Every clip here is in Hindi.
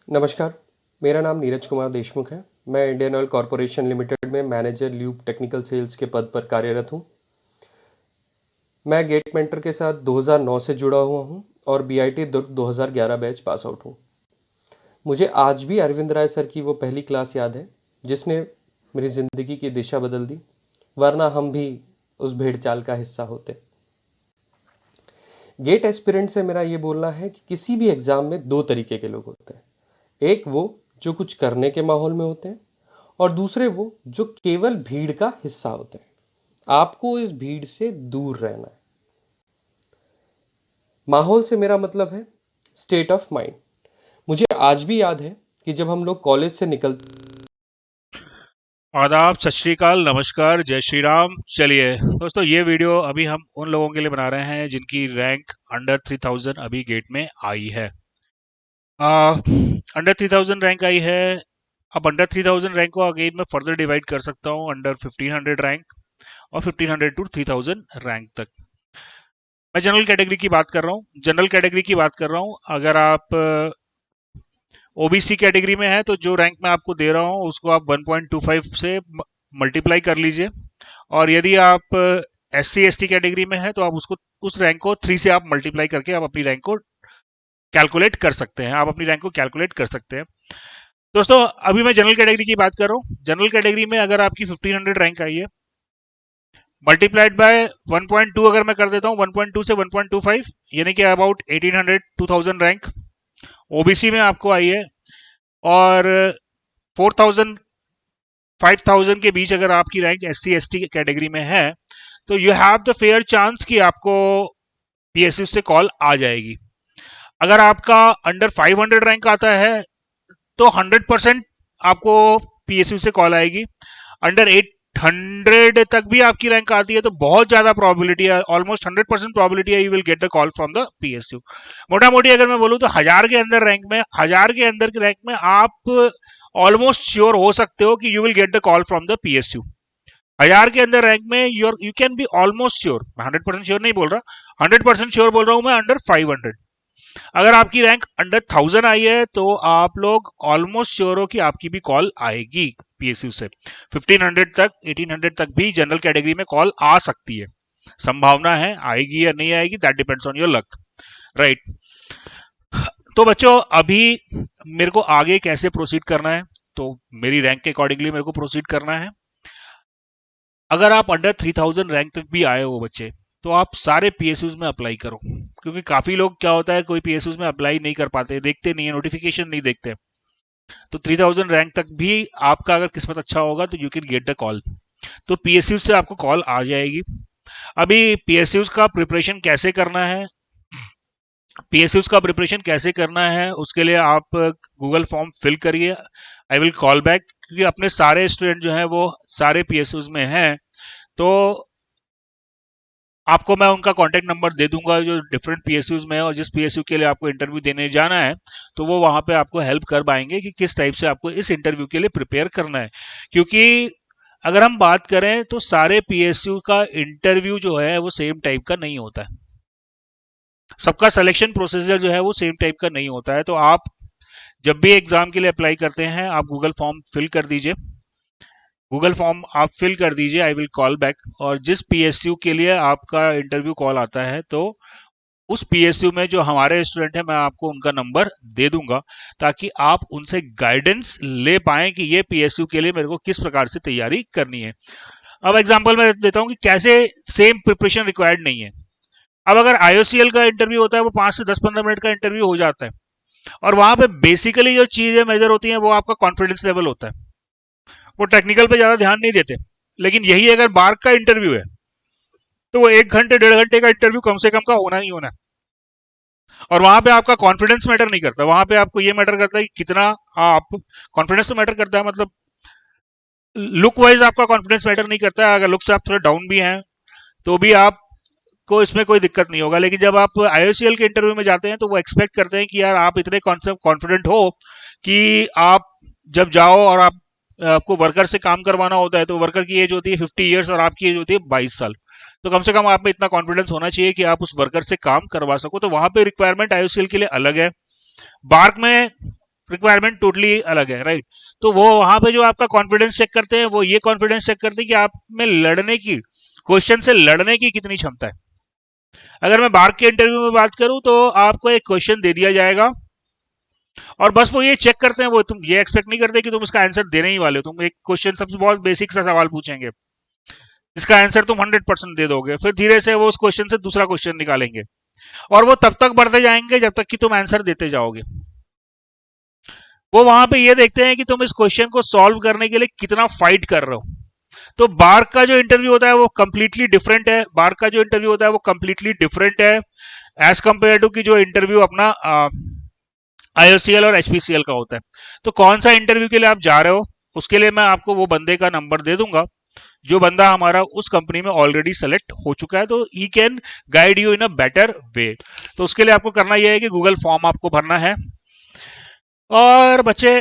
नमस्कार, मेरा नाम नीरज कुमार देशमुख है। मैं इंडियन ऑयल कॉरपोरेशन लिमिटेड में मैनेजर ल्यूब टेक्निकल सेल्स के पद पर कार्यरत हूँ। मैं गेट मेंटर के साथ 2009 से जुड़ा हुआ हूँ और बीआईटी दुर्ग 2011 बैच पास आउट हूँ। मुझे आज भी अरविंद राय सर की वो पहली क्लास याद है जिसने मेरी ज़िंदगी की दिशा बदल दी, वरना हम भी उस भेड़ चाल का हिस्सा होते। गेट एस्पिरेंट से मेरा ये बोलना है कि किसी भी एग्ज़ाम में दो तरीके के लोग होते हैं। एक वो जो कुछ करने के माहौल में होते हैं और दूसरे वो जो केवल भीड़ का हिस्सा होते हैं। आपको इस भीड़ से दूर रहना है। माहौल से मेरा मतलब है स्टेट ऑफ माइंड। मुझे आज भी याद है कि जब हम लोग कॉलेज से निकलते आदाब, सत श्री अकाल, नमस्कार, जय श्री राम। चलिए दोस्तों, ये वीडियो अभी हम उन लोगों के लिए बना रहे हैं जिनकी रैंक अंडर 3000 अभी गेट में आई है। अंडर 3000 रैंक आई है। अब अंडर 3000 रैंक को अगेन मैं फर्दर डिवाइड कर सकता हूँ अंडर 1500 रैंक और 1500 टू 3000 रैंक तक। मैं जनरल कैटेगरी की बात कर रहा हूँ। जनरल कैटेगरी की बात कर रहा हूँ। अगर आप ओबीसी कैटेगरी में है तो जो रैंक मैं आपको दे रहा हूँ उसको आप 1.25 से मल्टीप्लाई कर लीजिए, और यदि आप SC ST कैटेगरी में है तो आप उसको उस रैंक को 3 से आप मल्टीप्लाई करके आप अपनी रैंक को कैलकुलेट कर सकते हैं। आप अपनी रैंक को कैलकुलेट कर सकते हैं। दोस्तों, अभी मैं जनरल कैटेगरी की बात कर रहा हूँ। जनरल कैटेगरी में अगर आपकी 1500 रैंक आई है, मल्टीप्लाइड बाय 1.2 अगर मैं कर देता हूँ, 1.2 से 1.25 यानी कि अबाउट 1800 2000 रैंक ओबीसी में आपको आई है, और 4000 5000 के बीच अगर आपकी रैंक SC ST कैटेगरी में है तो you have the fair chance कि आपको PSU से कॉल आ जाएगी। अगर आपका अंडर 500 रैंक आता है तो 100% आपको PSU से कॉल आएगी। अंडर 800 तक भी आपकी रैंक आती है तो बहुत ज्यादा प्रोबेबिलिटी है, ऑलमोस्ट 100% प्रोबेबिलिटी है you will get the call from the PSU। मोटा मोटी अगर मैं बोलूँ तो 1000 के अंदर रैंक में, 1000 के अंदर की रैंक में आप ऑलमोस्ट श्योर हो सकते हो कि you will get the call from the PSU। 1000 के अंदर रैंक में you can be almost sure. मैं 100% श्योर नहीं बोल रहा, 100% श्योर बोल रहा हूं मैं अंडर 500। अगर आपकी रैंक अंडर 1000 आई है तो आप लोग ऑलमोस्ट श्योर हो कि आपकी भी कॉल आएगी PSU से। 1500 तक 1800 तक भी जनरल कैटेगरी में कॉल आ सकती है, संभावना है। आएगी या नहीं आएगी that depends on your luck, right. तो बच्चों, अभी मेरे को आगे कैसे प्रोसीड करना है, तो मेरी रैंक के अकॉर्डिंगली मेरे को प्रोसीड करना है। अगर आप अंडर 3000 रैंक तक भी आए हो बच्चे, तो आप सारे PSUs में अप्लाई करो, क्योंकि काफी लोग क्या होता है कोई PSUs में अप्लाई नहीं कर पाते, देखते नहीं है, नोटिफिकेशन नहीं देखते। तो 3000 रैंक तक भी आपका अगर किस्मत अच्छा होगा तो you can get the call. तो PSUs से आपको कॉल आ जाएगी। अभी PSUs का प्रिपरेशन कैसे करना है, PSUs का प्रिपरेशन कैसे करना है उसके लिए आप गूगल फॉर्म फिल करिए। आई विल कॉल बैक, क्योंकि अपने सारे स्टूडेंट जो हैं वो सारे PSUs में हैं, तो आपको मैं उनका कांटेक्ट नंबर दे दूंगा जो डिफरेंट PSUs में है, और जिस PSU के लिए आपको इंटरव्यू देने जाना है तो वो वहां पे आपको हेल्प कर पाएंगे कि किस टाइप से आपको इस इंटरव्यू के लिए प्रिपेयर करना है। क्योंकि अगर हम बात करें तो सारे PSU का इंटरव्यू जो है वो सेम टाइप का नहीं होता है, सबका सिलेक्शन प्रोसीजर जो है वो सेम टाइप का नहीं होता है। तो आप जब भी एग्जाम के लिए अप्लाई करते हैं आप गूगल फॉर्म फिल कर दीजिए, गूगल फॉर्म आप फिल कर दीजिए, आई विल कॉल बैक। और जिस PSU के लिए आपका इंटरव्यू कॉल आता है तो उस PSU में जो हमारे स्टूडेंट हैं मैं आपको उनका नंबर दे दूंगा, ताकि आप उनसे गाइडेंस ले पाएं कि ये PSU के लिए मेरे को किस प्रकार से तैयारी करनी है। अब एग्जाम्पल मैं देता हूं कि कैसे सेम प्रिपरेशन रिक्वायर्ड नहीं है। अब अगर IOCL का इंटरव्यू होता है वो 5 से 10-15 मिनट का इंटरव्यू हो जाता है, और वहां पे बेसिकली जो चीजें मेजर होती हैं वो आपका कॉन्फिडेंस लेवल होता है, वो टेक्निकल पे ज्यादा ध्यान नहीं देते। लेकिन यही अगर बार्क का इंटरव्यू है तो वो 1 घंटे 1.5 घंटे का इंटरव्यू कम से कम का होना ही होना है, और वहां पे आपका कॉन्फिडेंस मैटर नहीं करता, वहां पे आपको ये मैटर करता है कि कितना आप, कॉन्फिडेंस तो मैटर करता है, मतलब लुक वाइज आपका कॉन्फिडेंस मैटर नहीं करता है। अगर लुक से आप थोड़ा डाउन भी हैं तो भी आप को इसमें कोई दिक्कत नहीं होगा। लेकिन जब आप IOCL के इंटरव्यू में जाते हैं तो वो एक्सपेक्ट करते हैं कि यार आप इतने कॉन्फिडेंट हो कि आप जब जाओ और आपको वर्कर से काम करवाना होता है, तो वर्कर की एज होती है 50 ईयर्स और आपकी एज होती है 22 साल। तो कम से कम आप में इतना कॉन्फिडेंस होना चाहिए कि आप उस वर्कर से काम करवा सको। तो वहां पे रिक्वायरमेंट IOCL के लिए अलग है। बार्क में रिक्वायरमेंट टोटली अलग है, राइट। तो वो वहां पे जो आपका कॉन्फिडेंस चेक करते हैं, वो ये कॉन्फिडेंस चेक करते हैं कि आप में लड़ने की, क्वेश्चन से लड़ने की कितनी क्षमता है। अगर मैं बार्क के इंटरव्यू में बात करूं तो आपको एक क्वेश्चन दे दिया जाएगा और बस वो ये चेक करते हैं, वो तुम ये एक्सपेक्ट नहीं करते कि तुम इसका आंसर देने ही वाले हो। तुम एक क्वेश्चन सबसे बहुत बेसिक सा सवाल पूछेंगे, इसका आंसर तुम 100% दे दोगे, फिर धीरे से वो उस क्वेश्चन से दूसरा क्वेश्चन निकालेंगे और वो तब तक बढ़ते जाएंगे जब तक कि तुम आंसर देते जाओगे। वो वहां पे ये देखते हैं कि तुम इस क्वेश्चन को सॉल्व करने के लिए कितना फाइट कर रहे हो। तो बार्क का जो इंटरव्यू होता है वो कंप्लीटली डिफरेंट है। बार्क का जो इंटरव्यू होता है वो कंप्लीटली डिफरेंट है एज कंपेयर टू कि जो इंटरव्यू अपना आईओसीएल और एचपीसीएल का होता है। तो कौन सा इंटरव्यू के लिए आप जा रहे हो, उसके लिए मैं आपको वो बंदे का नंबर दे दूंगा जो बंदा हमारा उस कंपनी में ऑलरेडी सेलेक्ट हो चुका है, तो he can guide you in a better way. तो उसके लिए आपको करना यह है कि गूगल फॉर्म आपको भरना है। और बच्चे,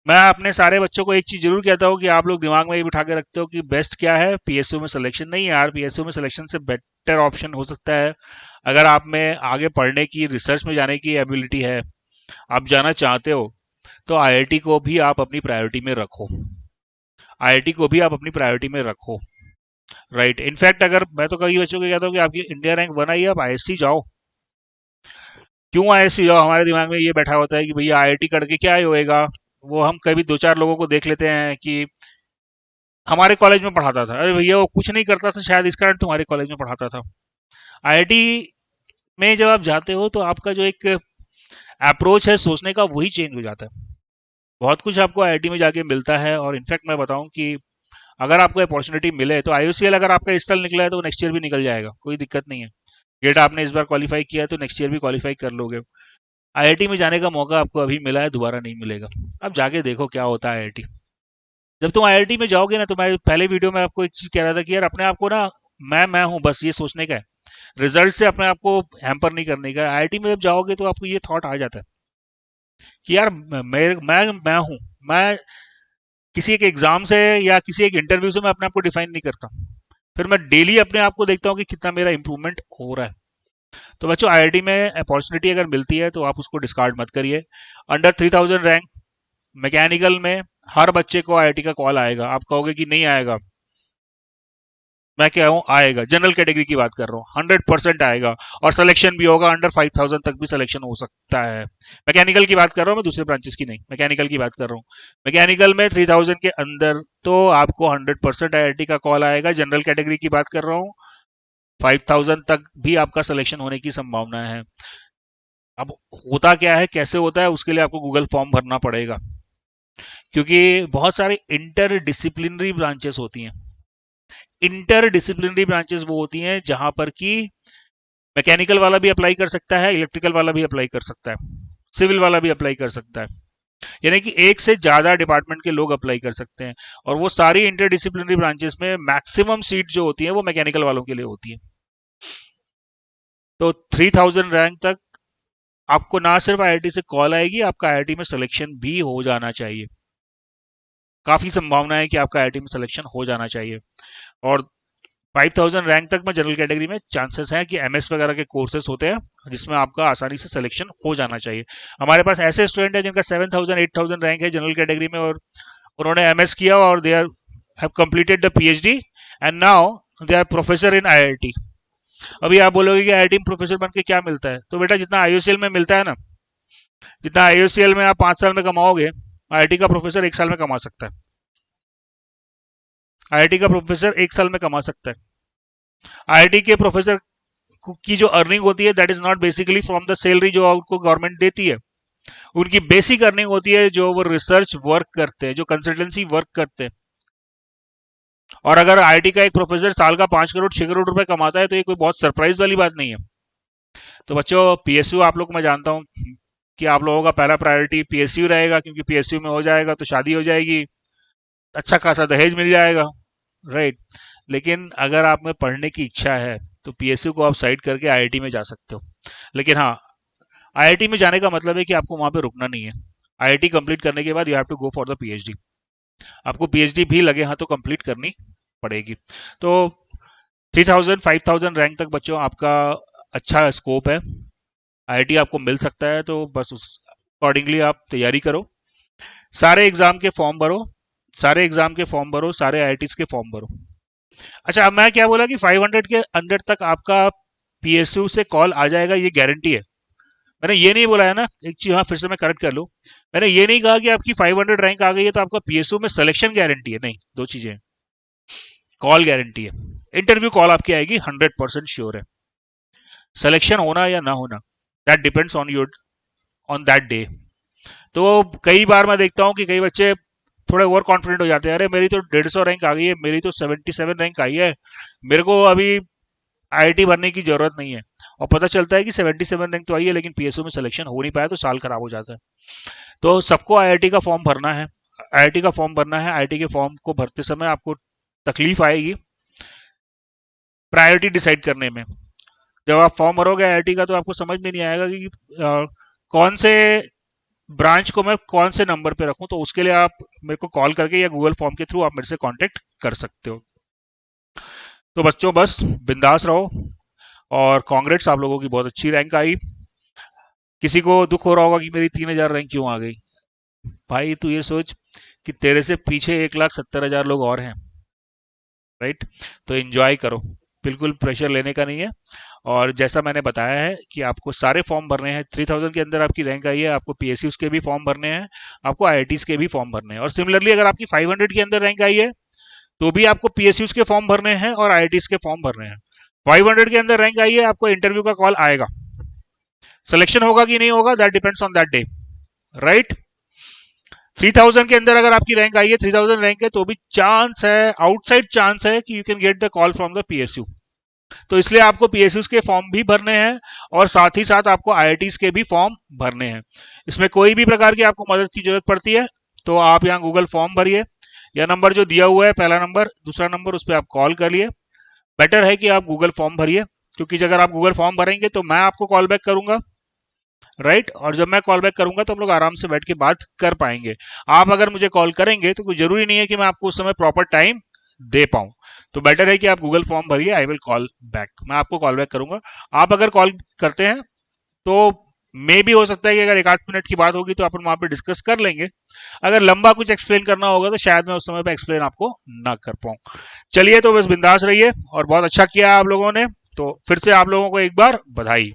मैं अपने सारे बच्चों को एक चीज जरूर कहता हूँ कि आप लोग दिमाग में ये बिठा के रखते हो कि बेस्ट क्या है, पीएसयू में सिलेक्शन नहीं है यार। पीएसयू में सिलेक्शन से बेटर ऑप्शन हो सकता है अगर आप में आगे पढ़ने की, रिसर्च में जाने की एबिलिटी है, आप जाना चाहते हो, तो आईआईटी को भी आप अपनी प्रायोरिटी में रखो। आईआईटी को भी आप अपनी प्रायोरिटी में रखो, राइट। इनफैक्ट अगर मैं तो कई बच्चों को कहता हूँ कि आपकी इंडिया रैंक बनाइए, आप आईएससी जाओ। क्यों आईएससी जाओ? हमारे दिमाग में ये बैठा होता है कि भैया आईआईटी करके क्या ही होएगा। वो हम कभी दो चार लोगों को देख लेते हैं कि हमारे कॉलेज में पढ़ाता था, अरे भैया वो कुछ नहीं करता था, शायद इस कारण तुम्हारे कॉलेज में पढ़ाता था। आईआईटी में जब आप जाते हो तो आपका जो एक अप्रोच है सोचने का, वही चेंज हो जाता है। बहुत कुछ आपको आईआईटी में जाके मिलता है। और इनफैक्ट मैं बताऊं कि अगर आपको अपॉर्चुनिटी मिले तो आईयूसीएल अगर आपका इस साल निकला है तो नेक्स्ट ईयर भी निकल जाएगा, कोई दिक्कत नहीं है। गेट आपने इस बार क्वालिफाई किया है तो नेक्स्ट ईयर भी क्वालिफाई कर लोगे। आईआईटी में जाने का मौका आपको अभी मिला है, दोबारा नहीं मिलेगा। अब जाके देखो क्या होता है आईआईटी। जब तुम आईआईटी में जाओगे ना, तो मैं पहले वीडियो में आपको एक चीज कह रहा था कि यार अपने आप को ना, मैं हूं, बस ये सोचने का है। रिजल्ट से अपने आप को हैम्पर नहीं करने का। आईआईटी में जब जाओगे तो आपको ये थॉट आ जाता है कि यार मैं हूं। मैं किसी एक एग्जाम से या किसी एक इंटरव्यू से मैं अपने आप को डिफाइन नहीं करता। फिर मैं डेली अपने आप को देखता हूँ कि कितना मेरा इंप्रूवमेंट हो रहा है। तो बच्चों, आईआईटी में अपॉर्चुनिटी अगर मिलती है तो आप उसको डिस्कार्ड मत करिए। अंडर 3000 रैंक मैकेनिकल में हर बच्चे को आईआईटी का कॉल आएगा। आप कहोगे कि नहीं आएगा, मैं क्या हूँ, आएगा। जनरल कैटेगरी की बात कर रहा हूँ, 100% आएगा। और सिलेक्शन भी होगा, अंडर 5000 तक भी सिलेक्शन हो सकता है। मैकेनिकल की बात कर रहा हूँ मैं, दूसरे ब्रांचेस की नहीं, मैकेनिकल की बात कर रहा हूँ। मैकेनिकल में 3000 के अंदर तो आपको 100% आईआईटी का कॉल आएगा। जनरल कैटेगरी की बात कर रहा हूँ, 5000 तक भी आपका सिलेक्शन होने की संभावना है। अब होता क्या है, कैसे होता है, उसके लिए आपको गूगल फॉर्म भरना पड़ेगा, क्योंकि बहुत सारे इंटर डिसिप्लिनरी ब्रांचेस होती हैं। इंटर डिसिप्लिनरी ब्रांचेस वो होती हैं जहां पर कि मैकेनिकल वाला भी अप्लाई कर सकता है, इलेक्ट्रिकल वाला भी अप्लाई कर सकता है, सिविल वाला भी अप्लाई कर सकता है। यानी कि एक से ज्यादा डिपार्टमेंट के लोग अप्लाई कर सकते हैं। और वो सारी इंटर डिसिप्लिनरी ब्रांचेस में मैक्सिमम सीट जो होती है वो मैकेनिकल वालों के लिए होती है। तो 3000 रैंक तक आपको ना सिर्फ आईआईटी से कॉल आएगी, आपका आईआईटी में सिलेक्शन भी हो जाना चाहिए। काफी संभावना है कि आपका आईआईटी में सिलेक्शन हो जाना चाहिए। और 5000 रैंक तक में जनरल कैटेगरी में चांसेस हैं कि एमएस वगैरह के कोर्सेज होते हैं जिसमें आपका आसानी से सिलेक्शन हो जाना चाहिए। हमारे पास ऐसे स्टूडेंट हैं जिनका 7000 8000 रैंक है जनरल कैटेगरी में, और उन्होंने एमएस किया और they are have completed the PhD and now they are professor in IIT. अभी आप बोलोगे कि आईआईटी में प्रोफेसर बन के क्या मिलता है, तो बेटा जितना आईयूसीएल में मिलता है ना, जितना आईयूसीएल में आप 5 साल में कमाओगे, आईआईटी का प्रोफेसर 1 साल में कमा सकता है। आईआईटी का प्रोफेसर 1 साल में कमा सकता है। आईआईटी के प्रोफेसर की जो अर्निंग होती है, that is not basically from the salary जो आपको गवर्नमेंट देती है। उनकी बेसिक अर्निंग होती है जो वो रिसर्च वर्क करते हैं, जो कंसल्टेंसी वर्क करते हैं। और अगर आईआईटी का एक प्रोफेसर साल का 5 करोड़ 6 करोड़ रुपए कमाता है तो ये कोई बहुत सरप्राइज वाली बात नहीं है। तो बच्चों, पीएसयू आप लोग को मैं जानता हूँ कि आप लोगों का पहला प्रायोरिटी पीएसयू रहेगा, क्योंकि पीएसयू में हो जाएगा तो शादी हो जाएगी, अच्छा खासा दहेज मिल जाएगा, राइट। लेकिन अगर आप में पढ़ने की इच्छा है तो पीएसयू को आप साइड करके आईआईटी में जा सकते हो। लेकिन हाँ, आईआईटी में जाने का मतलब है कि आपको वहां पे रुकना नहीं है। आईआईटी कंप्लीट करने के बाद you have to go for the PhD. आपको पीएचडी भी लगे हाथों कंप्लीट करनी पड़ेगी। तो 3000 5000 रैंक तक बच्चों आपका अच्छा स्कोप है, आईआईटी आपको मिल सकता है। तो बस अकॉर्डिंगली आप तैयारी करो, सारे एग्जाम के फॉर्म भरो, सारे एग्जाम के फॉर्म भरो, सारे आईआईटीज के फॉर्म भरो। अच्छा, अब मैं क्या बोला कि 500 के अंदर तक आपका पीएसयू से कॉल आ जाएगा, ये गारंटी है। मैंने ये नहीं बोला है ना, एक चीज हाँ फिर से मैं करेक्ट कर लूं, मैंने ये नहीं कहा कि आपकी 500 रैंक आ गई है तो आपका पीएसयू में सिलेक्शन गारंटी है, नहीं, दो चीजें हैं। कॉल गारंटी है, इंटरव्यू कॉल आपकी आएगी 100% श्योर है। सिलेक्शन होना या ना होना, that depends on your on that day. तो कई बार मैं देखता हूँ कि कई बच्चे थोड़े ओवर कॉन्फिडेंट हो जाते हैं, अरे मेरी तो 150 रैंक आ गई है, मेरी तो 77 रैंक आई है, मेरे को अभी आईआईटी भरने की जरूरत नहीं है। और पता चलता है कि 77 रैंक तो आई है लेकिन पीएसयू में सिलेक्शन हो नहीं पाया, तो साल खराब हो जाता है। तो सबको आईआईटी का फॉर्म भरना है, आईआईटी का फॉर्म भरना है। आईआईटी के फॉर्म को भरते समय आपको तकलीफ आएगी प्रायोरिटी डिसाइड करने में। जब आप फॉर्म भरोगे आईआईटी का तो आपको समझ में नहीं आएगा कि कौन से ब्रांच को मैं कौन से नंबर पे रखूं, तो उसके लिए आप मेरे को कॉल करके या गूगल फॉर्म के थ्रू आप मेरे से कांटेक्ट कर सकते हो। तो बच्चों बस बिंदास रहो, और कांग्रेट्स, आप लोगों की बहुत अच्छी रैंक आई। किसी को दुख हो रहा होगा कि मेरी 3000 रैंक क्यों आ गई, भाई तू ये सोच कि तेरे से पीछे 1,70,000 लोग और हैं, राइट। तो एंजॉय करो, बिल्कुल प्रेशर लेने का नहीं है। और जैसा मैंने बताया है कि आपको सारे फॉर्म भरने हैं, 3000 के अंदर आपकी रैंक आई है, आपको पीएसयूज के भी फॉर्म भरने हैं, आपको आईआईटीज के भी फॉर्म भरने हैं। और सिमिलरली अगर आपकी 500 के अंदर रैंक आई है तो भी आपको पीएसयूज के फॉर्म भरने हैं और आईआईटीज के फॉर्म भरने हैं। 500 के अंदर रैंक आई है, आपको इंटरव्यू का कॉल आएगा, सिलेक्शन होगा कि नहीं होगा that depends on that day, right. 3000 के अंदर अगर आपकी रैंक आई है, 3000 रैंक है, तो भी चांस है, आउटसाइड चांस है कि you can get the call from the PSU. तो इसलिए आपको पीएसयू के फॉर्म भी भरने हैं और साथ ही साथ आपको आईआईटीज के भी फॉर्म भरने हैं। इसमें कोई भी प्रकार की आपको मदद की जरूरत पड़ती है तो आप यहाँ गूगल फॉर्म भरिए, या नंबर जो दिया हुआ है, पहला नंबर, दूसरा नंबर, उस पर आप कॉल कर लिए। बेटर है कि आप गूगल फॉर्म भरिए, क्योंकि अगर आप गूगल फॉर्म भरेंगे तो मैं आपको कॉल बैक करूंगा, राइट। और जब मैं कॉल बैक करूंगा तो हम लोग आराम से बैठ के बात कर पाएंगे। आप अगर मुझे कॉल करेंगे तो कोई जरूरी नहीं है कि मैं आपको उस समय प्रॉपर टाइम दे पाऊं, तो बेटर है कि आप गूगल फॉर्म भरिए, आई विल कॉल बैक, मैं आपको कॉल बैक करूंगा। आप अगर कॉल करते हैं तो मे भी हो सकता है कि अगर 1-8 मिनट की बात होगी तो अपन वहां पे डिस्कस कर लेंगे। अगर लंबा कुछ एक्सप्लेन करना होगा तो शायद मैं उस समय पे एक्सप्लेन आपको ना कर पाऊं। चलिए, तो बस बिंदास रहिए, और बहुत अच्छा किया आप लोगों ने, तो फिर से आप लोगों को एक बार बधाई।